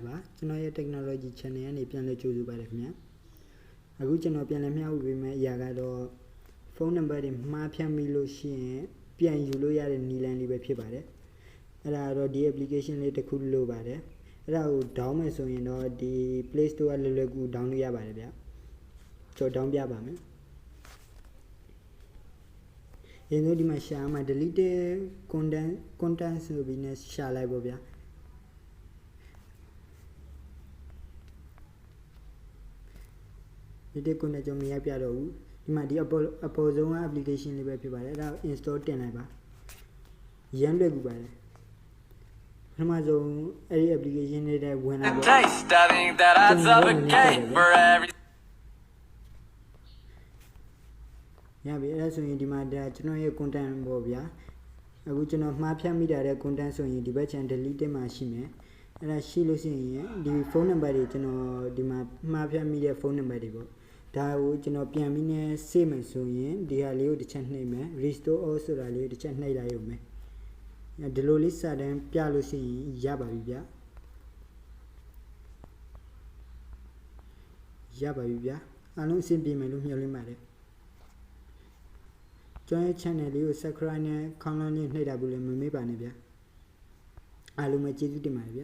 ပါကျွန်တော်ရဲ့ technology channel ကနေပြန်လဲကြိုးစားပါတယ်ခင်ဗျာအခုကျွန်တော်ပြန်လဲမျှဝေပေးမယ့်အရာကတော့ phone number တွေမှားဖြတ်မိလို့ရှိရင်ပြန်ယူလို့ရတဲ့နည်းလမ်းလေးပဲဖြစ်ပါတယ်အဲ့ဒါတော့ဒီ application လေးတစ်ခုလိုပါတယ်အဲ့ဒါကို down မယ်ဆိုရင်တော့ဒီ Play Store ကလွယ်လွယ်ကူ down လုပ်ရပါတယ်ဗျာကျွန်တော် down ပြပါမယ်ရင်းတို့ဒီမှာရှာမှာ delete content ဆိုပြီးနဲ့ရှာလိုက်ပေါ့ဗျာဒီကုန်းနဲ့ကျွန်တော်မရပြတော့ဘူးဒီမှာဒီအပေါ်ဆုံးက application လေးပဲဖြစ်ပါတယ်အဲ့ဒါ install တင်လိုက်ပါရမ်းလွယ်ကူပါတယ်ပထမဆုံးအဲ့ဒီ application လေးတွေဝင်လာတော့ရပြီအဲ့ဒါဆိုရင်ဒီမှာဒါကျွန်တော်ရဲ့ content ပေါ့ဗျာအခုကျွန်တော်မှားဖြတ်မိတာတဲ့ content ဆိုရင်ဒီဘက် channel delete မှာရှိမယ်အဲ့ဒါရှိလို့ရှိရင်ဒီ phone number တွေကျွန်တော်ဒီမှာမှားဖြတ်မိတဲ့ phone number တွေပေါ့ဒါကိုကျွန်တော်ပြန်ပြီးနဲ့ save မယ်ဆိုရင်ဒီဟာလေးကိုတစ်ချက်နှိပ်မယ် restore all ဆိုတာလေးကိုတစ်ချက်နှိပ်လိုက်ရုံပဲဒီလိုလေးစတဲ့ပြလို့ရှိရင်ရပါပြီဗျအားလုံးအဆင်ပြေမယ်လို့မျှော်လင့်ပါတယ်ကျွန်တော် channel လေးကို subscribe နဲ့ comment လေးနှိပ်တာဘူးလည်းမမေ့ပါနဲ့ဗျအားလုံးပဲကျေးဇူးတင်ပါတယ်ဗျ